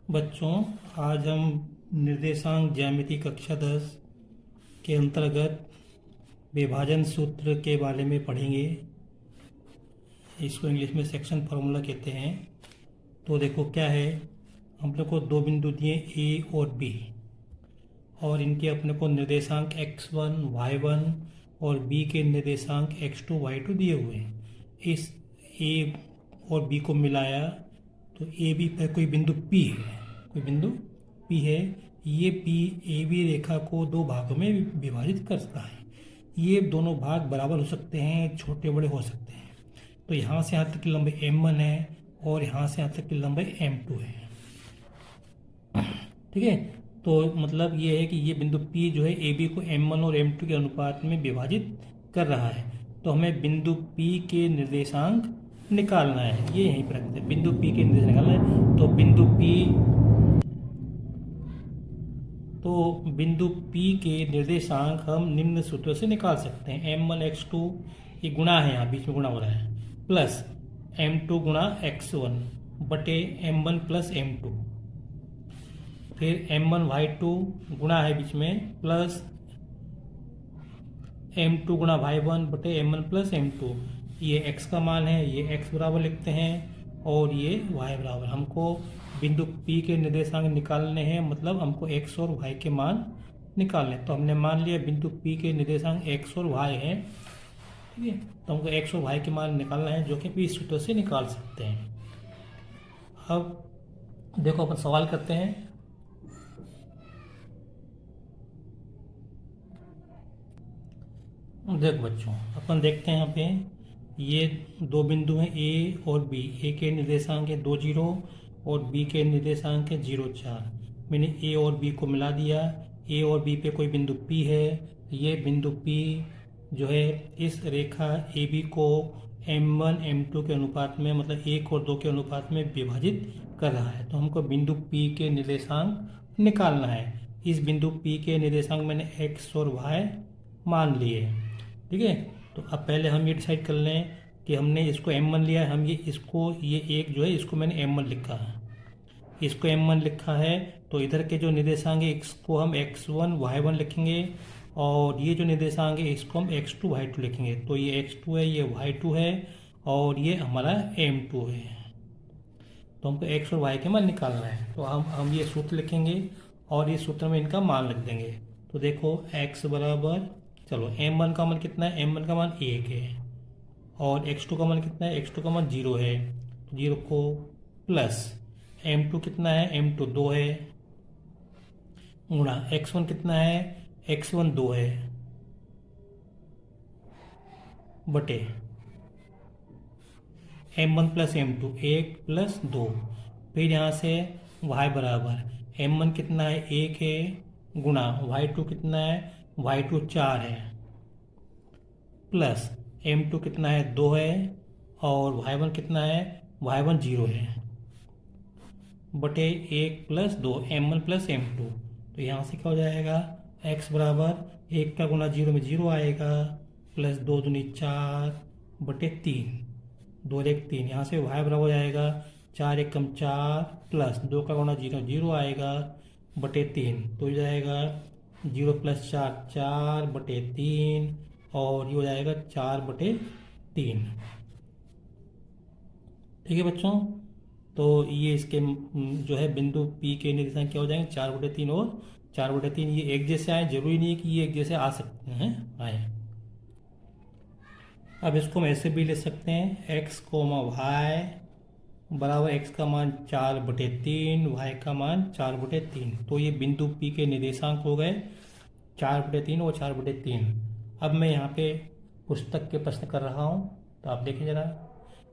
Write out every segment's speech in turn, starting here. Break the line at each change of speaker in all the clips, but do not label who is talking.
बच्चों, आज हम निर्देशांक ज्यामिति कक्षा 10 के अंतर्गत विभाजन सूत्र के बारे में पढ़ेंगे। इसको इंग्लिश में सेक्शन फार्मूला कहते हैं। तो देखो क्या है, हम लोग को दो बिंदु दिए ए और बी, और इनके अपने को निर्देशांक x1, y1 और b के निर्देशांक x2, y2 दिए हुए हैं। इस ए और बी को मिलाया तो ए बी पर कोई बिंदु p है, कोई बिंदु p है। ये p ए बी रेखा को दो भागों में विभाजित करता है। ये दोनों भाग बराबर हो सकते हैं, छोटे बड़े हो सकते हैं। तो यहाँ से यहाँ तक की लंबाई m1 है और यहाँ से यहाँ तक की लंबाई m2 है। ठीक है, तो मतलब ये है कि ये बिंदु P जो है ए बी को m1 और m2 के अनुपात में विभाजित कर रहा है। तो हमें बिंदु P के निर्देशांक निकालना है। ये यहीं पर रखते हैं, बिंदु P के निर्देशांक निकालना है। तो बिंदु P के निर्देशांक हम निम्न सूत्रों से निकाल सकते हैं। m1 x2, ये गुणा है, यहाँ बीच में गुणा हो रहा है, प्लस m2 गुणा x1 बटे m1 प्लस m2, फिर m1 y2 गुणा है बीच में, प्लस m2 गुणा y1 बटे m1 प्लस m2। ये x का मान है, ये x बराबर लिखते हैं और ये y बराबर। हमको बिंदु P के निर्देशांक निकालने हैं, मतलब हमको x और y के मान निकालने। तो हमने मान लिया बिंदु P के निर्देशांक x और y हैं। ठीक है, तो हमको x और y के मान निकालना है, जो कि इस सूत्र से निकाल सकते हैं। अब देखो अपन सवाल करते हैं। देखो बच्चों, अपन देखते हैं यहाँ पे ये दो बिंदु हैं ए और बी। ए के निर्देशांक है 2 0 और बी के निर्देशांक है 0 4। मैंने ए और बी को मिला दिया। ए और बी पे कोई बिंदु पी है। ये बिंदु पी जो है इस रेखा ए बी को m1 m2 के अनुपात में, मतलब 1 और 2 के अनुपात में विभाजित कर रहा है। तो हमको बिंदु पी के निर्देशांक निकालना है। इस बिंदु पी के निर्देशांक मैंने x और y मान लिए। ठीक है, तो अब पहले हम ये डिसाइड कर लें कि हमने इसको m1 लिया है, हम ये एक जो है इसको मैंने m1 लिखा है, इसको m1 लिखा है। तो इधर के जो निर्देशांक है इसको हम x1 y1 लिखेंगे, और ये जो निर्देशांक है इसको हम x2 y2 लिखेंगे। तो ये x2 है, ये y2 है, और ये हमारा m2 है। तो हमको x और y के मान निकालना है। तो हम ये सूत्र लिखेंगे और इस सूत्र में इनका मान लिख देंगे। तो देखो x बराबर, चलो m1 का मान कितना है, m1 का मान 1 है, और x2 का मान कितना है, x2 का मान 0 है, तो 0 को प्लस m2 कितना है, m2 2 है, गुणा x1 कितना है, x1 2 है, बटे m1 प्लस m2 1 प्लस 2। फिर यहाँ से y बराबर m1 कितना है, 1 है, गुणा y2 कितना है, y2 4 है, प्लस m2 कितना है, 2 है, और y1 कितना है, y1 0 है, बटे 1 प्लस 2 m1 प्लस m2। तो यहाँ से क्या हो जाएगा, x बराबर 1 का गुणा 0 में 0 आएगा, प्लस 2 दूनी 4 बटे 3, 2 1 3। यहाँ से y बराबर हो जाएगा 4 1 कम 4, प्लस 2 का गुणा 0 0 आएगा, बटे 3। तो हो जाएगा 0 प्लस 4 4 बटे 3, और ये हो जाएगा 4 बटे 3। ठीक है बच्चों, तो ये इसके जो है बिंदु P के निर्देशांक क्या हो जाएंगे, 4 बटे 3 और 4 बटे 3। ये एक जैसे आए, जरूरी नहीं है कि ये एक जैसे आ सकते हैं, आए। अब इसको हम ऐसे भी ले सकते हैं, x कोमा y बराबर x का मान 4 बटे 3, y का मान 4 बटे 3। तो ये बिंदु P के निर्देशांक हो गए 4 बटे 3 और 4 बटे 3। अब मैं यहाँ पे पुस्तक के प्रश्न कर रहा हूँ, तो आप देखें जरा।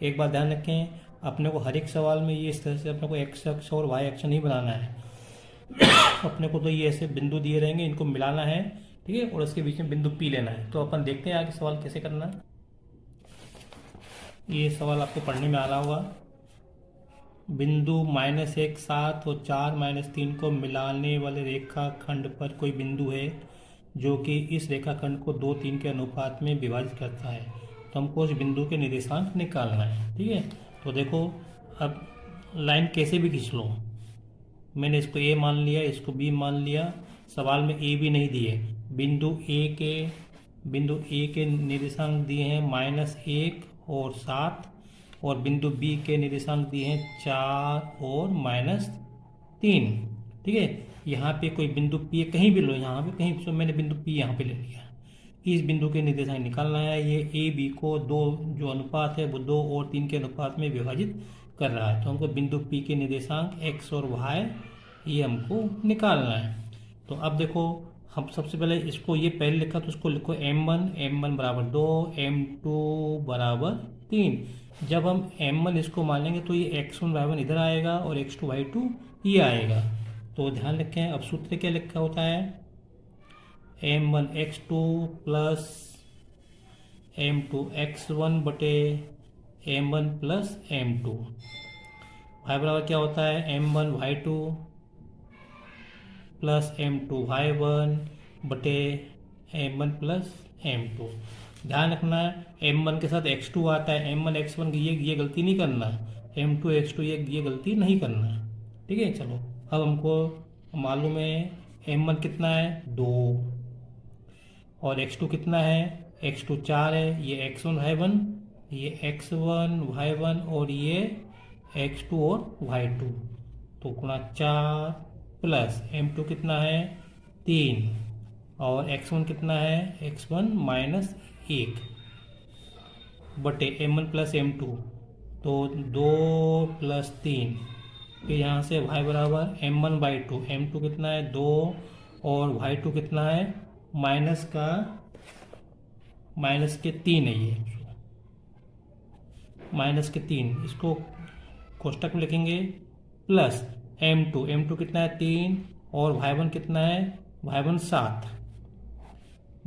एक बात ध्यान रखें, अपने को हर एक सवाल में ये इस तरह से अपने को x अक्ष और y अक्ष नहीं बनाना है। अपने को तो ये ऐसे बिंदु दिए रहेंगे, इनको मिलाना है, ठीक है, और इसके बीच में बिंदु P लेना है। तो अपन देखते हैं आगे सवाल कैसे करना है। ये सवाल आपको पढ़ने में आ रहा होगा। बिंदु -1 7 और 4 -3 को मिलाने वाले रेखाखंड पर कोई बिंदु है जो कि इस रेखाखंड को 2 3 के अनुपात में विभाजित करता है। तो हमको उस बिंदु के निर्देशांक निकालना है। ठीक है, तो देखो अब लाइन कैसे भी खींच लो, मैंने इसको ए मान लिया, इसको बी मान लिया, सवाल में ए भी नहीं दिए। बिंदु ए के निर्देशांक दिए हैं -1 और 7, और बिंदु बी के निर्देशांक दिए हैं 4 और -3। ठीक है, यहाँ पे कोई बिंदु पी कहीं भी लो, यहाँ पे कहीं, तो मैंने बिंदु पी यहाँ पे ले लिया। इस बिंदु के निर्देशांक निकालना है। ये ए बी को दो जो अनुपात है वो 2 और 3 के अनुपात में विभाजित कर रहा है, तो हमको बिंदु पी के निर्देशांक एक्स और वाई ये हमको निकालना है। तो अब देखो, हम सबसे पहले इसको, ये पहले लिखा तो उसको लिखो m1 बराबर 2, m2 बराबर 3। जब हम m1 इसको मानेंगे तो ये x1 y1 इधर आएगा और x2 y2 ये आएगा। तो ध्यान रखें, अब सूत्र क्या लिखा होता है, m1 x2 plus m2 x1 बटे m1 प्लस m2। y बराबर क्या होता है, m1 y2 plus m2 y1 बटे m1 प्लस m2। ध्यान रखना है m1 के साथ x2 आता है, m1 x1 ये गलती नहीं करना, m2 x2 ये गलती नहीं करना। ठीक है, चलो अब हमको मालूम है m1 कितना है 2 और x2 कितना है, x2 4 है, ये x1 y1, ये x1 y1 और ये x2 और y2, तो गुणा 4 प्लस m2 कितना है 3 और x1 कितना है x1 माइनस 1 बटे m1 प्लस m2, तो 2 प्लस 3, फिर यहाँ से y बराबर m1 बाई 2, m2 कितना है 2 और y2 कितना है माइनस के 3 है, ये माइनस के 3, इसको कोष्टक में लिखेंगे, प्लस m2 कितना है 3 और y1 कितना है y1 7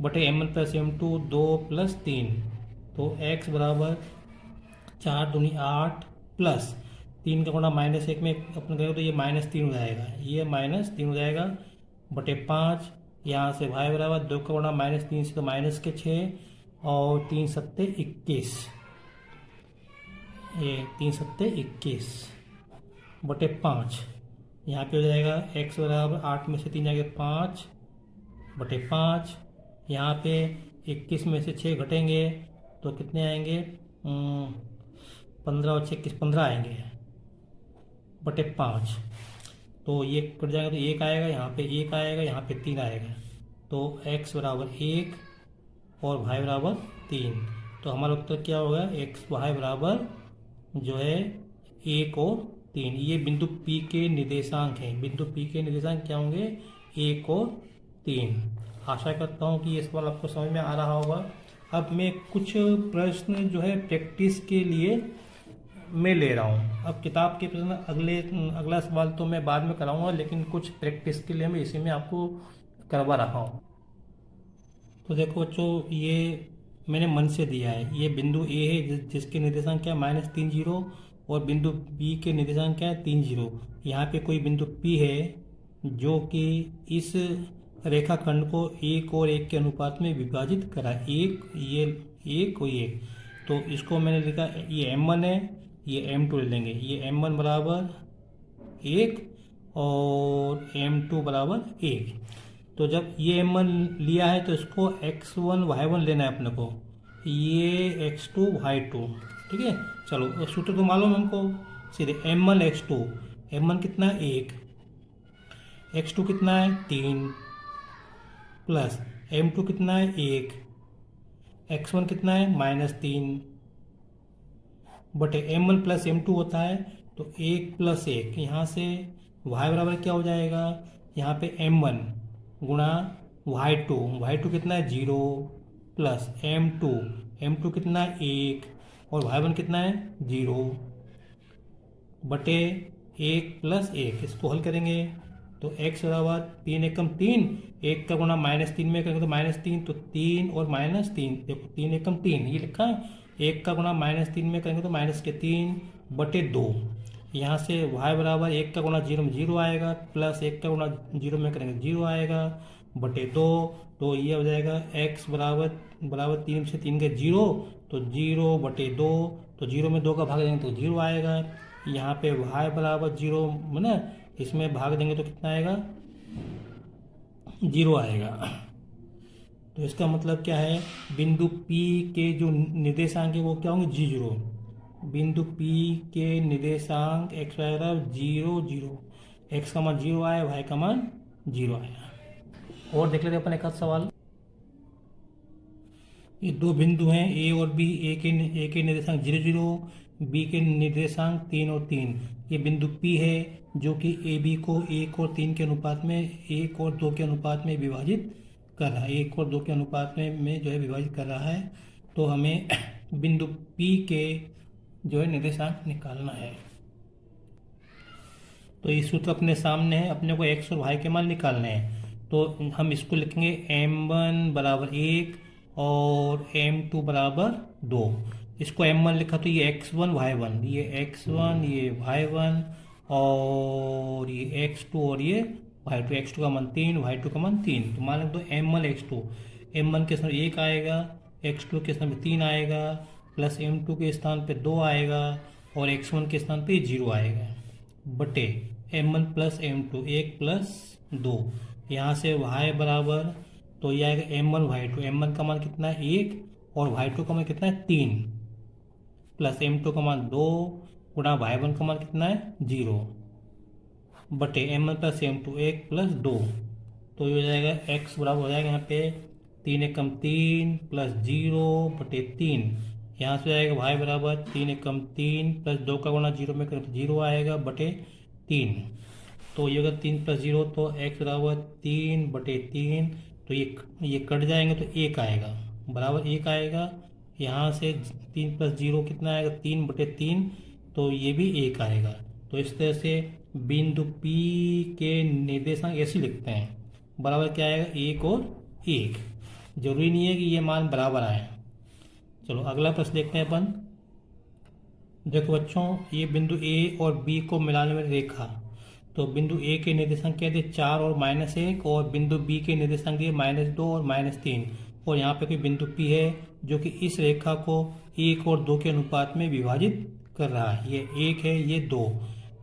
बटे m1 प्लस m2 2 प्लस 3, तो x बराबर 4 दूनी 8 प्लस 3 का गुणा -1 में अपन करें तो ये -3 हो जाएगा, ये -3 हो जाएगा बटे 5, यहाँ से y बराबर 2 का गुणा -3 से तो माइनस के 6 और 3 सत्ते 21, ये 3 सत्ते 21 बटे 5, यहाँ पे हो जाएगा x बराबर 8 में से 3 जाएगा 5 बटे 5, यहाँ पे 21 में से 6 घटेंगे तो कितने आएंगे 15 और 6 21 15 आएंगे बटे 5, तो ये कट जाएगा तो 1 आएगा, यहाँ पे 1 आएगा, यहाँ पे 3 आएगा, तो x बराबर 1 और y बराबर 3, तो हमारा उत्तर क्या होगा x y बराबर जो है 1 और 3। ये बिंदु P के निर्देशांक हैं, बिंदु P के निर्देशांक क्या होंगे 1 और 3। आशा करता हूँ कि ये सवाल आपको समझ में आ रहा होगा। अब मैं कुछ प्रश्न जो है प्रैक्टिस के लिए मैं ले रहा हूँ। अब किताब के प्रश्न अगला सवाल तो मैं बाद में कराऊंगा, लेकिन कुछ प्रैक्टिस के लिए मैं इसी में आपको करवा रहा हूँ। तो देखो बच्चों, ये मैंने मन से दिया है, ये बिंदु ए है जिसके निर्देशांक क्या है -30 और बिंदु बी के निर्देशांक क्या है 30। यहाँ पे कोई बिंदु पी है जो कि इस रेखाखंड को 1 और 1 के अनुपात में विभाजित करा, ये 1 और 1, तो इसको मैंने लिखा ये m1 है, ये m2 ले लेंगे, ये m1 बराबर 1 और m2 बराबर 1। तो जब ये m1 लिया है तो इसको x1 y1 लेना है अपने को, ये x2 y2। ठीक है, चलो सूत्र तो मालूम हमको, सीधे m1 x2, m1 कितना है 1, x2 कितना है 3 प्लस m2 कितना है 1, x1 कितना है -3 बटे m1 प्लस m2 होता है तो 1 प्लस 1, यहाँ से y बराबर क्या हो जाएगा, यहाँ पे m1 गुणा y2 कितना है 0 प्लस m2 कितना है 1 और y1 कितना है 0 बटे 1 प्लस 1, इसको हल करेंगे तो x बराबर 3 एकम 3, 1 का गुणा -3 में करेंगे तो -3, तो 3 और -3, देखो 3 एकम 3 ये लिखा है, 1 का गुणा -3 में करेंगे तो -3 बटे 2, यहाँ से y बराबर 1 का गुणा 0 में 0 आएगा, प्लस 1 का गुणा 0 में करेंगे 0 आएगा बटे 2, तो ये हो जाएगा x बराबर 3 से 3 के 0, तो 0 बटे 2, तो 0 में 2 का भाग देंगे तो 0 आएगा, यहाँ पे y बराबर 0 है ना, इसमें भाग देंगे तो कितना आएगा, 0 आएगा। तो इसका मतलब क्या है, बिंदु P के जो निर्देशांक है वो क्या होंगे, G0। बिंदु P के निर्देशांक x y 0 0, x का मान 0 आया, y का मान 0 आया। और देख लेते हैं अपन एक आध सवाल। ये दो बिंदु हैं ए और बी, ए के निर्देशांक 0 0, बी के निर्देशांक 3 और 3। ये बिंदु P है जो कि ए बी को 1 और 3 के अनुपात में, 1 और 2 के अनुपात में विभाजित कर रहा है, 1 और 2 के अनुपात में जो है विभाजित कर रहा है। तो हमें बिंदु P के जो है निर्देशांक निकालना है। तो ये सूत्र अपने सामने है, अपने को x और y के मान निकालने हैं। तो हम इसको लिखेंगे m1 बराबर 1 और m2 बराबर 2। इसको m1 लिखा तो ये x1 y1, ये x1 ये y1 और ये x2 और ये y2। x2 का मान 3, y2 का मान 3। तो मान लो m1 x2, m1 के स्थान 1 आएगा, x2 के स्थान पे 3 आएगा, प्लस m2 के स्थान पे 2 आएगा और x1 के स्थान पे 0 आएगा, बटे m1 प्लस m2, 1 प्लस 2। यहाँ से y बराबर, तो ये आएगा m1 y2, m1 का मान कितना है 1 और y2 का मान कितना है 3, प्लस m2 का मान 2 गुणा y1 का मान कितना है 0, बटे m1 प्लस m2, 1 प्लस 2। तो ये हो जाएगा x बराबर हो जाएगा यहाँ पे 3 एकम 3 प्लस 0 बटे 3। यहाँ से आएगा y बराबर 3 एकम 3 प्लस 2 का गुणा 0 में करें तो 0 आएगा, बटे 3। तो ये होगा 3 प्लस 0, तो x बराबर 3 बटे 3। तो ये कट जाएंगे तो 1 आएगा, बराबर 1 आएगा। यहाँ से 3 प्लस 0 कितना आएगा, 3 बटे 3, तो ये भी 1 आएगा। तो इस तरह से बिंदु P के निर्देशांक ऐसे लिखते हैं, बराबर क्या आएगा 1 और 1। जरूरी नहीं है कि ये मान बराबर आए। चलो अगला प्रश्न देखते हैं अपन। देखो बच्चों, ये बिंदु A और B को मिलाने वाली रेखा, तो बिंदु A के निर्देशांक क्या थे 4 और -1, और बिंदु B के निर्देशांक दिए -2 और -3। और यहाँ पे कोई बिंदु P है जो कि इस रेखा को 1 और 2 के अनुपात में विभाजित कर रहा है। ये 1 है, ये 2।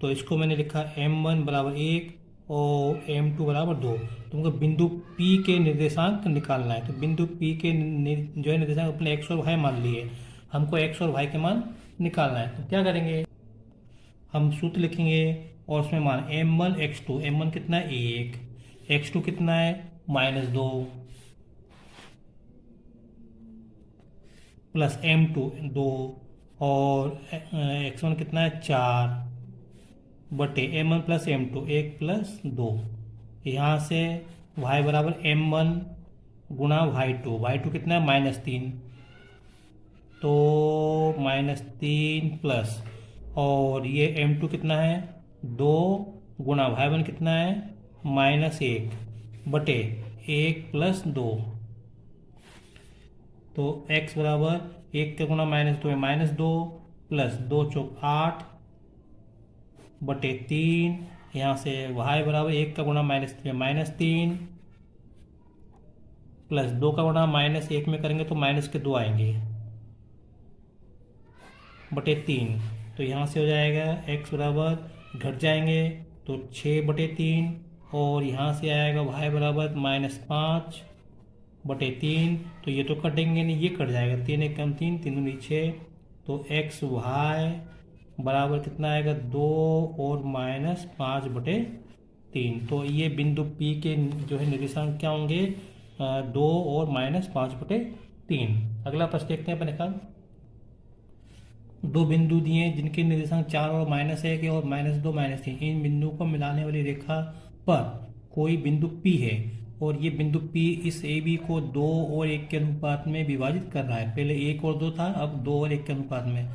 तो इसको मैंने लिखा m1 बराबर 1 और m2 बराबर 2। तुमको बिंदु P के निर्देशांक निकालना है। तो बिंदु P के जो है निर्देशांक अपने x और y मान लिए, हमको x और y के मान निकालना है। तो क्या करेंगे, हम सूत्र लिखेंगे और उसमें मान m1 x2, m1 कितना है 1, x2 कितना है -2, प्लस m2 2 और x1 कितना है 4, बटे m1 प्लस m2, 1 प्लस 2। यहाँ से y बराबर m1 गुणा y2, y2 कितना है -3, तो -3 प्लस, और ये m2 कितना है 2 गुणा y1 कितना है -1, बटे 1 प्लस 2। तो x बराबर 1 का गुणा -2 है -2, प्लस 2 चौक 8 बटे 3। यहाँ से y बराबर 1 का गुणा -3 -3, प्लस 2 का गुणा -1 में करेंगे तो माइनस के 2 आएंगे, बटे 3। तो यहाँ से हो जाएगा x बराबर घट जाएंगे तो 6 बटे 3, और यहाँ से आएगा y बराबर -5 बटे 3। तो ये तो कटेंगे नहीं, ये कट जाएगा, 3 एकम 3, 3 दूनी 6। तो x y बराबर कितना आएगा 2 और -5 बटे 3। तो ये बिंदु P के जो है निर्देशांक क्या होंगे 2 और -5 बटे 3। अगला प्रश्न देखते हैं अपने का। दो बिंदु दिए जिनके निर्देशांक 4 और -1 और -2 -3। इन बिंदुओं को मिलाने वाली रेखा पर कोई बिंदु P है और ये बिंदु P इस AB को 2 और 1 के अनुपात में विभाजित कर रहा है। पहले 1 और 2 था, अब 2 और 1 के अनुपात में।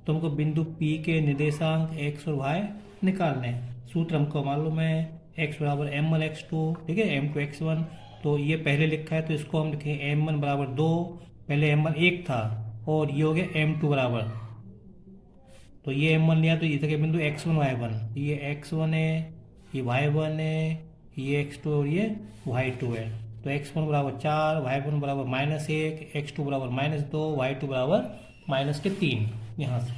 तो हमको बिंदु P के निर्देशांक x और y निकालने हैं। सूत्र हमको मालूम है, x बराबर m1 x2, ठीक है, m2 x1। तो ये पहले लिखा है तो इसको हम लिखेंगे m1 बराबर 2, पहले m1 1 था और ये हो गया m2 बराबर, तो ये m1 लिया तो ये था बिंदु x1 y1, ये x1 है, ये y1 है, ये x2 और ये y2 है। तो x1 बराबर 4, y1 बराबर -1, x2 बराबर -2, y2 बराबर -3 यहाँ से।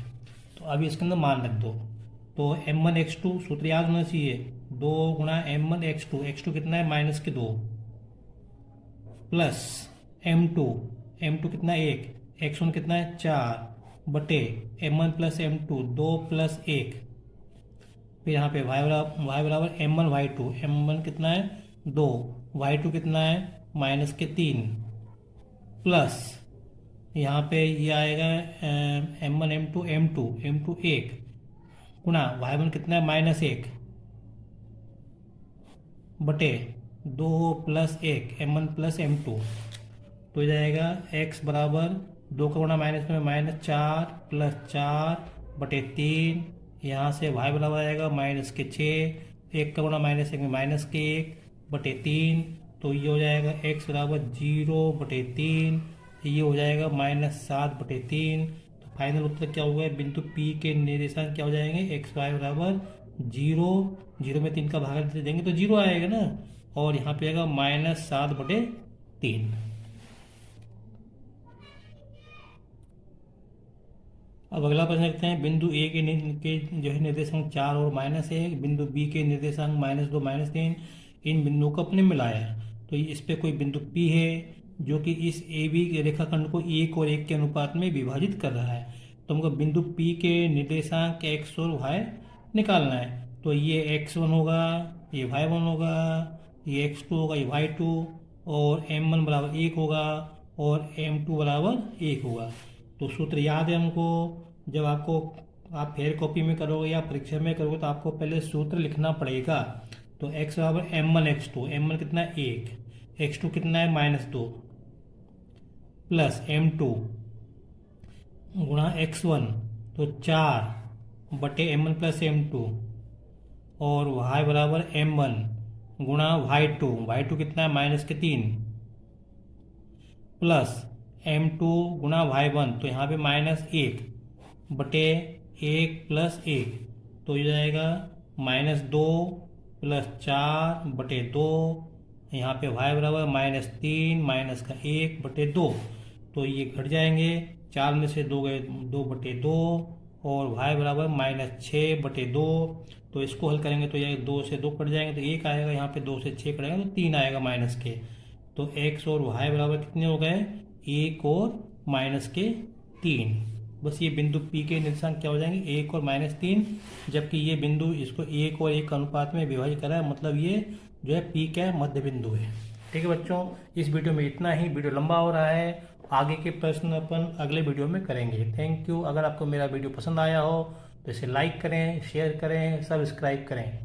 तो अभी इसके अंदर मान रख दो। तो m1 x2 सूत्र याद होना चाहिए, 2 गुणा m1 x2, x2 कितना है -2, प्लस m2 कितना है 1, x1 कितना है 4 बटे m1 प्लस m2 2 प्लस 1, फिर यहाँ पे y बराबर m1 y2, m1 कितना है 2, y2 कितना है -3, प्लस यहाँ पे ये आएगा m1 m2 1 गुणा y1 कितना है -1 बटे 2 प्लस 1 m1 प्लस m2, तो जाएगा x बराबर 2 का गुणा माइनस में -4 प्लस 4 बटे 3, यहाँ से y बराबर आएगा -6, 1 का गुणा -1 में -1 बटे 3, तो ये हो जाएगा x बराबर 0 बटे 3, ये हो जाएगा -7 बटे 3। तो फाइनल उत्तर क्या होगा, बिंदु P के निर्देशांक क्या हो जाएंगे, x y बराबर 0, 0 में 3 का भाग देंगे तो 0 आएगा ना, और यहाँ पे आएगा -7 बटे 3। अब अगला प्रश्न देखते हैं, बिंदु A के जो है निर्देशांक 4 और -1, बिंदु B के निर्देशांक -2 -3, इन बिंदुओं को अपने मिलाया। तो इस पे कोई बिंदु P है जो कि इस AB रेखाखंड को 1 और 1 के अनुपात में विभाजित कर रहा है। तो हमको बिंदु P के निर्देशांक x और y निकालना है। तो ये x1 होगा, ये y1 होगा, ये x2 होगा, ये y2, और m1 बराबर 1 होगा और m2 बराबर 1 होगा। तो सूत्र याद है हमको, जब आप फेयर कॉपी में करोगे या परीक्षा में करोगे तो आपको पहले सूत्र लिखना पड़ेगा। तो x बराबर m1 x2, m1 कितना है 1, x2 कितना है -2, प्लस m2 गुणा x1 तो 4 बटे m1 प्लस m2, और y बराबर m1 गुणा y2 कितना है -3, प्लस m2 गुणा y1, तो यहाँ पे -1 बटे 1 प्लस 1, तो ये जाएगा -2 प्लस 4 बटे 2, यहाँ पे y बराबर -3 माइनस का 1 बटे 2, तो ये घट जाएंगे, 4 में से 2 गए 2 बटे 2, और y बराबर -6 बटे 2, तो इसको हल करेंगे तो ये 2 से 2 कट जाएंगे तो 1 आएगा, यहाँ पे 2 से 6 कटेगा तो 3 आएगा माइनस के। तो x और y बराबर कितने हो गए, 1 और -3। बस ये बिंदु P के निर्देशांक क्या हो जाएंगे, 1 और -3, जबकि ये बिंदु इसको 1 और 1 अनुपात में विभाजित करा है, मतलब ये जो है P का मध्य बिंदु है। ठीक है बच्चों, इस वीडियो में इतना ही, वीडियो लंबा हो रहा है, आगे के प्रश्न अपन अगले वीडियो में करेंगे। Thank you. अगर आपको मेरा वीडियो पसंद आया हो तो इसे लाइक करें, शेयर करें, सब्सक्राइब करें।